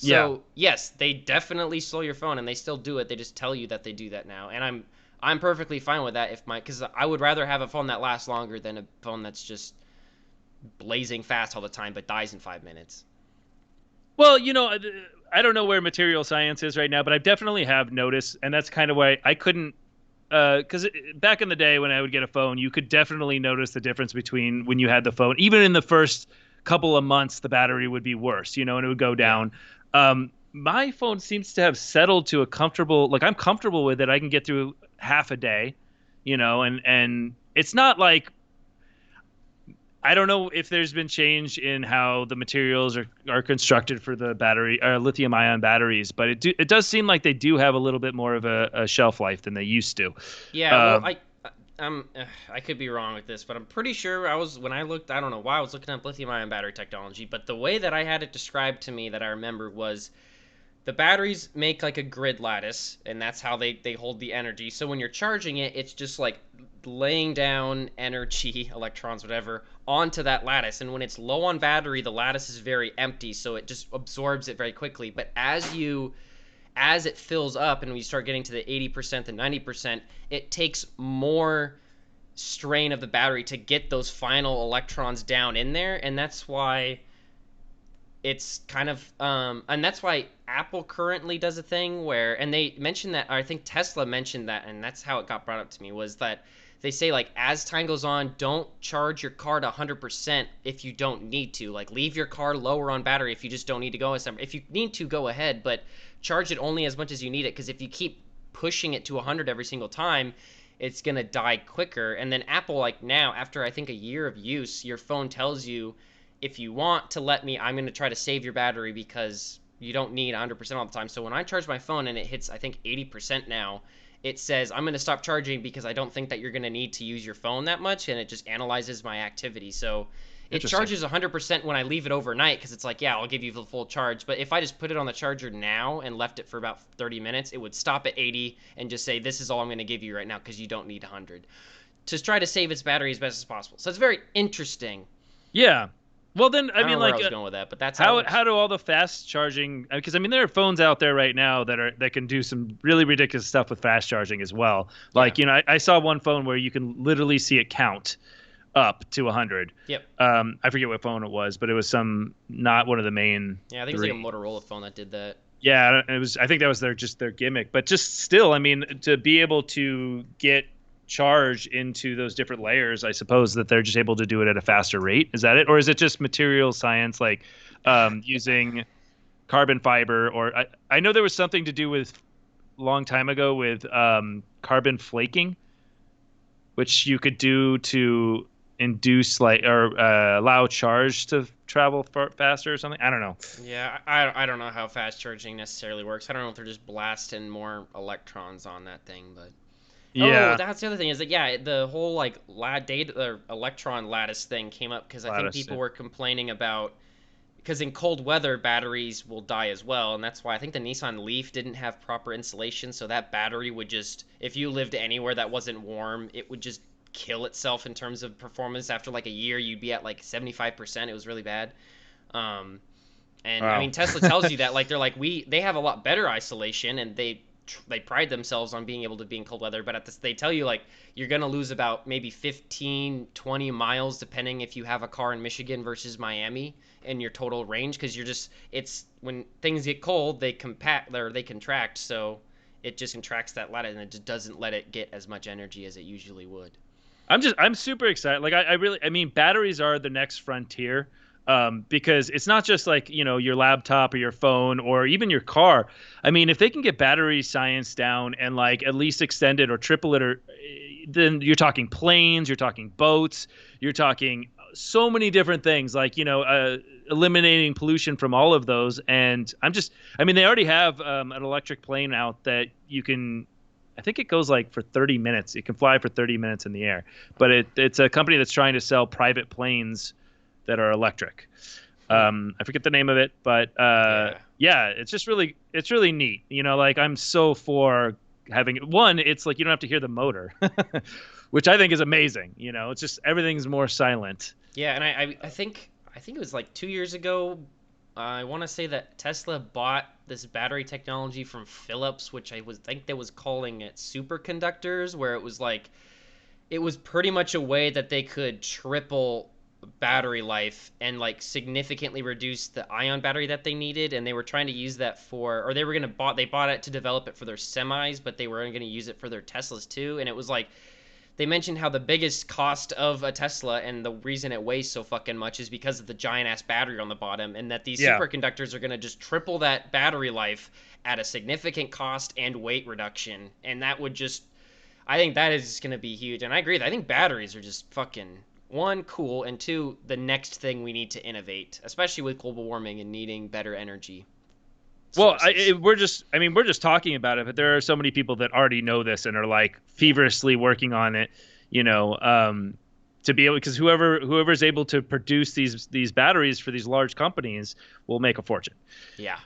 Yeah. so yes, they definitely slow your phone, and they still do it. They just tell you that they do that now, and I'm perfectly fine with that. Because I would rather have a phone that lasts longer than a phone that's just blazing fast all the time but dies in 5 minutes. Well, I don't know where material science is right now, but I definitely have noticed, and that's kind of why I couldn't. Because back in the day when I would get a phone, you could definitely notice the difference between when you had the phone. Even in the first couple of months, the battery would be worse, and it would go Yeah. down. My phone seems to have settled to a comfortable, like I'm comfortable with it. I can get through half a day, and it's not like I don't know if there's been change in how the materials are constructed for the battery or lithium ion batteries, but it does seem like they do have a little bit more of a shelf life than they used to. Yeah, well, Um, I could be wrong with this, but I'm pretty sure I was when I looked. I don't know why I was looking up lithium-ion battery technology, but the way that I had it described to me that I remember was the batteries make like a grid lattice, and that's how they hold the energy. So when you're charging it, it's just like laying down energy, electrons, whatever, onto that lattice. And when it's low on battery, the lattice is very empty, so it just absorbs it very quickly. But as it fills up and we start getting to the 80% and 90%, it takes more strain of the battery to get those final electrons down in there, and that's why it's kind of and that's why Apple currently does a thing where, and they mentioned that, or I think Tesla mentioned that, and that's how it got brought up to me, was that they say like as time goes on, don't charge your car to 100% if you don't need to. Like leave your car lower on battery if you just don't need to go somewhere. If you need to, go ahead, but charge it only as much as you need it, because if you keep pushing it to 100 every single time, it's going to die quicker. And then Apple, like now, after I think a year of use, your phone tells you, if you want to let me, I'm going to try to save your battery because you don't need 100% all the time. So when I charge my phone and it hits, I think 80% now, it says I'm going to stop charging because I don't think that you're going to need to use your phone that much, and it just analyzes my activity. So it Interesting. charges 100% when I leave it overnight because it's like, yeah, I'll give you the full charge. But if I just put it on the charger now and left it for about 30 minutes, it would stop at 80 and just say, this is all I'm going to give you right now because you don't need 100, to try to save its battery as best as possible. So it's very interesting. Yeah. Well, then I I don't mean, know where I like, was going with that, but that's how it how works. how do all the fast charging? Because I mean, there are phones out there right now that can do some really ridiculous stuff with fast charging as well. Yeah. Like, I saw one phone where you can literally see it count up to 100. Yep. I forget what phone it was, but it was not one of the main Yeah, I think it was like a three. Motorola phone that did that. Yeah, it was. I think that was their gimmick. But just still, I mean, to be able to get charge into those different layers, I suppose that they're just able to do it at a faster rate. Is that it, or is it just material science, like using carbon fiber? Or I know there was something to do with long time ago with carbon flaking, which you could do to induce like or allow charge to travel faster or something. I don't know. Yeah, I don't know how fast charging necessarily works. I don't know if they're just blasting more electrons on that thing, but oh, Yeah, that's the other thing is that yeah, the whole like data or electron lattice thing came up because I think lattice. people were complaining about, because in cold weather batteries will die as well, and that's why I think the Nissan Leaf didn't have proper insulation, so that battery would just, if you lived anywhere that wasn't warm, it would just kill itself in terms of performance. After like a year, you'd be at like 75%. It was really bad. Um, and I Wow. mean, Tesla tells you that, like they're like they have a lot better isolation, and they pride themselves on being able to be in cold weather, but at this they tell you like you're going to lose about maybe 15, 20 miles depending if you have a car in Michigan versus Miami in your total range, because you're just it's when things get cold, they compact or they contract, so it just contracts that lattice and it just doesn't let it get as much energy as it usually would. I'm super excited. Like I mean, batteries are the next frontier. Because it's not just like, your laptop or your phone or even your car. I mean, if they can get battery science down and like at least extend it or triple it, or then you're talking planes, you're talking boats, you're talking so many different things, like, eliminating pollution from all of those. And I mean, they already have an electric plane out that you can, I think it goes like for 30 minutes. It can fly for 30 minutes in the air, but it's a company that's trying to sell private planes that are electric. I forget the name of it, but yeah, it's really neat. Like I'm so for having one. It's like you don't have to hear the motor, which I think is amazing. It's just everything's more silent. Yeah, and I think it was like 2 years ago. I want to say that Tesla bought this battery technology from Philips, which think they was calling it superconductors, where it was like it was pretty much a way that they could triple battery life and like significantly reduce the ion battery that they needed, and they were trying to use that or they bought it to develop it for their semis, but they were going to use it for their Teslas too. And it was like they mentioned how the biggest cost of a Tesla and the reason it weighs so fucking much is because of the giant ass battery on the bottom, and that these superconductors are going to just triple that battery life at a significant cost and weight reduction. And that would just, I think that is going to be huge. And I agree, I think batteries are just fucking, one, cool, and two, the next thing we need to innovate, especially with global warming and needing better energy sources. Well, we're just talking about it, but there are so many people that already know this and are like feverishly working on it, to be able, because whoever's able to produce these batteries for these large companies will make a fortune. Yeah.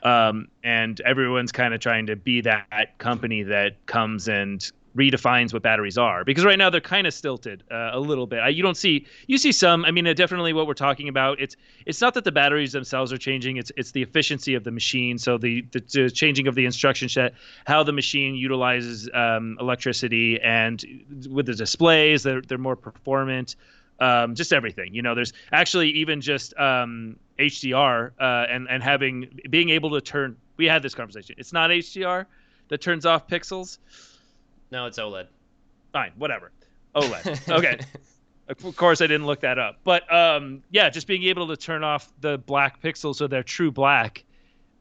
And everyone's kind of trying to be that company that comes and redefines what batteries are, because right now they're kind of stilted a little bit. You see some. I mean, definitely what we're talking about. It's not that the batteries themselves are changing. It's the efficiency of the machine. So the changing of the instruction set, how the machine utilizes electricity, and with the displays, they're more performant. Just everything. There's actually even just HDR and being able to turn. We had this conversation. It's not HDR that turns off pixels. No, it's OLED. Fine, whatever. OLED. Okay. Of course, I didn't look that up. But yeah, just being able to turn off the black pixels so they're true black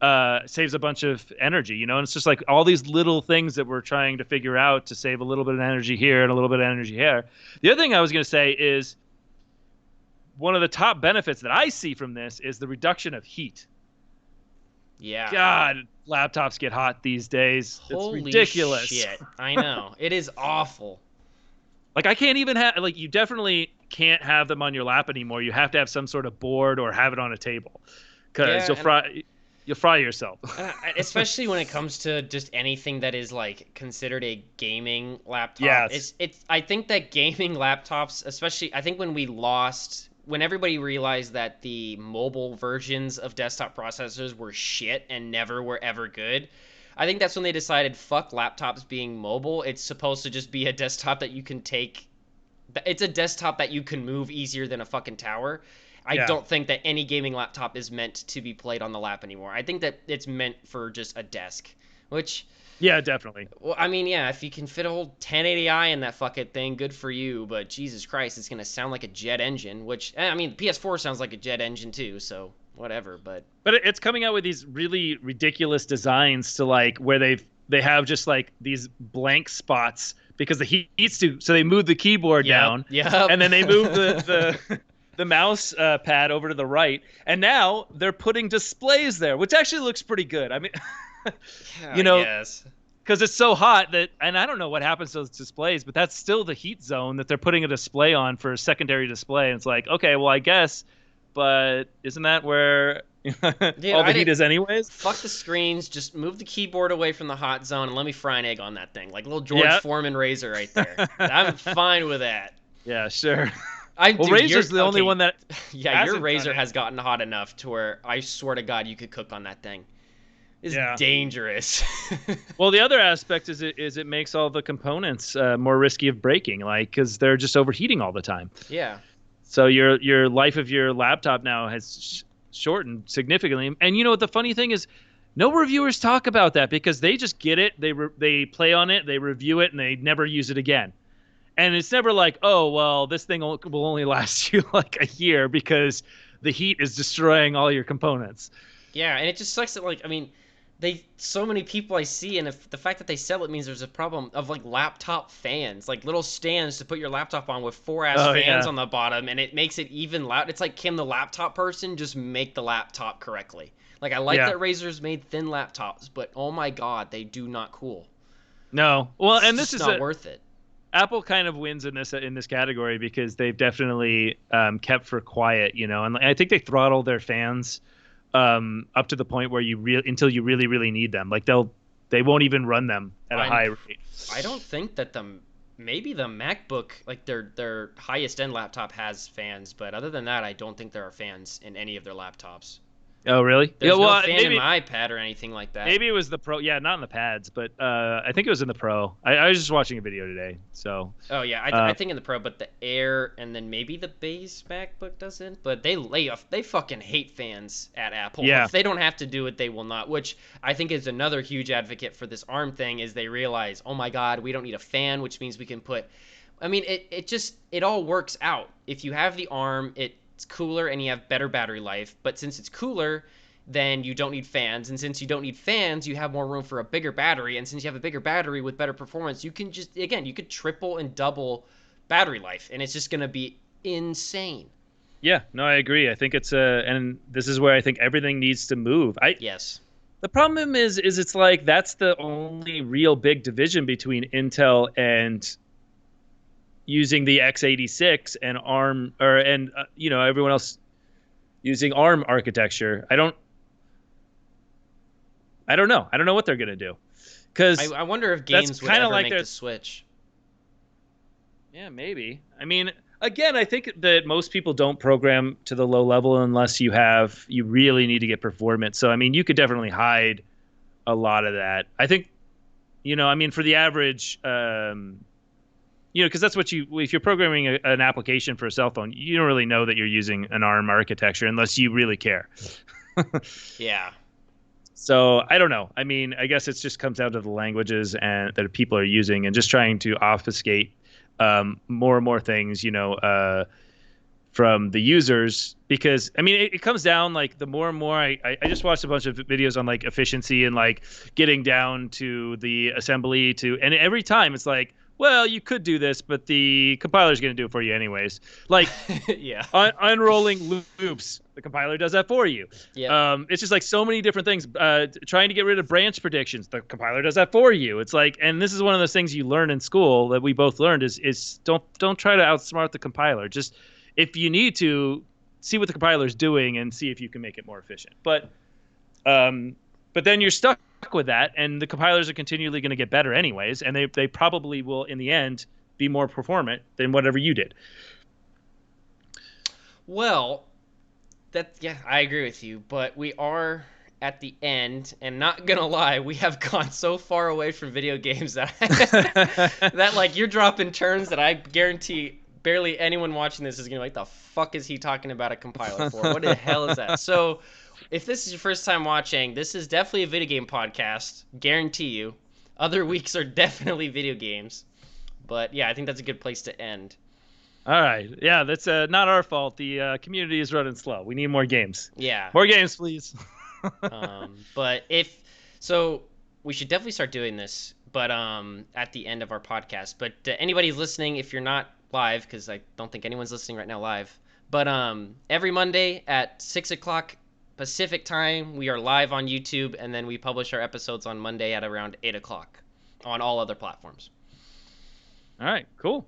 saves a bunch of energy, And it's just like all these little things that we're trying to figure out to save a little bit of energy here and a little bit of energy here. The other thing I was going to say is one of the top benefits that I see from this is the reduction of heat. Yeah. God, laptops get hot these days. Holy it's ridiculous. Shit. I know. It is awful. Like I can't even have, like, you definitely can't have them on your lap anymore. You have to have some sort of board or have it on a table, because you'll fry yourself. Especially when it comes to just anything that is like considered a gaming laptop. Yes. I think that gaming laptops, especially, I think when everybody realized that the mobile versions of desktop processors were shit and never were ever good, I think that's when they decided, fuck laptops being mobile. It's supposed to just be a desktop that you can take. It's a desktop that you can move easier than a fucking tower. I don't think that any gaming laptop is meant to be played on the lap anymore. I think that it's meant for just a desk, which... Yeah, definitely. Well, I mean, yeah, if you can fit a whole 1080i in that fucking thing, good for you. But Jesus Christ, it's going to sound like a jet engine, which, I mean, the PS4 sounds like a jet engine too, so whatever. But it's coming out with these really ridiculous designs to like where they have just like these blank spots because the heat's too, so they move the keyboard down. Yeah. And then they move the mouse pad over to the right. And now they're putting displays there, which actually looks pretty good. I mean... Yes. Because it's so hot that, and I don't know what happens to those displays, but that's still the heat zone that they're putting a display on for a secondary display. And it's like, okay, well, I guess, but isn't that where all the heat is anyways? Fuck the screens. Just move the keyboard away from the hot zone and let me fry an egg on that thing. Like little George Foreman razor right there. I'm fine with that. Yeah, sure. Razor's the only one that... Yeah, your razor has gotten hot enough to where I swear to God you could cook on that thing. is Yeah. dangerous. Well, the other aspect is it makes all the components more risky of breaking, like because they're just overheating all the time. Yeah. So your life of your laptop now has shortened significantly. And you know what the funny thing is, no reviewers talk about that because they just get it, they play on it, they review it, and they never use it again. And it's never like, oh well, this thing will only last you like a year because the heat is destroying all your components. Yeah, and it just sucks that like I mean, they so many people I see, and if the fact that they sell it means there's a problem of like laptop fans, like little stands to put your laptop on with four ass Oh fans yeah, on the bottom, and it makes it even loud. It's like, can the laptop person just make the laptop correctly? Like I like yeah. that Razer's made thin laptops, but oh my god, they do not cool. No, well, It's and this just is not worth it. Apple kind of wins in this category because they've definitely kept for quiet, you know, and I think they throttle their fans up to the point where until you really really need them. Like they won't even run them at a high rate. I don't think that maybe the MacBook, like their highest end laptop has fans, but other than that, I don't think there are fans in any of their laptops. Oh really? There's Yeah. no Well, fan in my iPad or anything like that. maybe it was the Pro. Yeah, not in the pads, but I think it was in the Pro. I was just watching a video today, so. Oh yeah, I think in the Pro, but the Air and then maybe the base MacBook doesn't. But they fucking hate fans at Apple. Yeah. If they don't have to do it, they will not. Which I think is another huge advocate for this ARM thing is they realize, oh my god, we don't need a fan, which means we can put. I mean, it all works out. If you have the ARM, it's cooler and you have better battery life. But since it's cooler, then you don't need fans. And since you don't need fans, you have more room for a bigger battery. And since you have a bigger battery with better performance, you can just, again, you could triple and double battery life. And it's just going to be insane. Yeah, no, I agree. I think and this is where I think everything needs to move. Yes. The problem is it's like that's the only real big division between Intel and using the x86 and ARM, you know, everyone else using ARM architecture. I don't know. I don't know what they're gonna do, because I wonder if games would ever make the switch. Yeah, maybe. I mean, again, I think that most people don't program to the low level unless you really need to get performance. So I mean, you could definitely hide a lot of that. I think, you know, I mean, for the average, you know, because that's what if you're programming an application for a cell phone, you don't really know that you're using an ARM architecture unless you really care. Yeah. So I don't know. I mean, I guess it just comes down to the languages and that people are using and just trying to obfuscate more and more things, you know, from the users. Because I mean, it comes down like the more and more I just watched a bunch of videos on like efficiency and like getting down to the assembly and every time it's like, well, you could do this, but the compiler's going to do it for you anyways. Like, yeah, unrolling loops, the compiler does that for you. Yeah. It's just like so many different things. Trying to get rid of branch predictions, the compiler does that for you. It's like, and this is one of those things you learn in school that we both learned is don't try to outsmart the compiler. Just if you need to, see what the compiler is doing and see if you can make it more efficient. But then you're stuck with that, and the compilers are continually going to get better anyways, and they probably will in the end be more performant than whatever you did. Well, yeah, I agree with you, but we are at the end, and not gonna lie, we have gone so far away from video games that that like you're dropping terms that I guarantee barely anyone watching this is gonna be like, the fuck is he talking about a compiler for? What the hell is that? So if this is your first time watching, this is definitely a video game podcast. Guarantee you. Other weeks are definitely video games. But yeah, I think that's a good place to end. All right. Yeah, that's not our fault. The community is running slow. We need more games. Yeah. More games, please. But we should definitely start doing this, but at the end of our podcast. But anybody listening, if you're not live, because I don't think anyone's listening right now live, but every Monday at 6 o'clock Pacific time, we are live on YouTube, and then we publish our episodes on Monday at around 8 o'clock on all other platforms. All right, cool.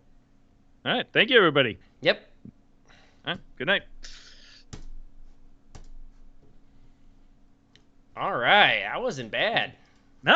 All right, thank you, everybody. Yep. All right, good night. All right, that wasn't bad. No.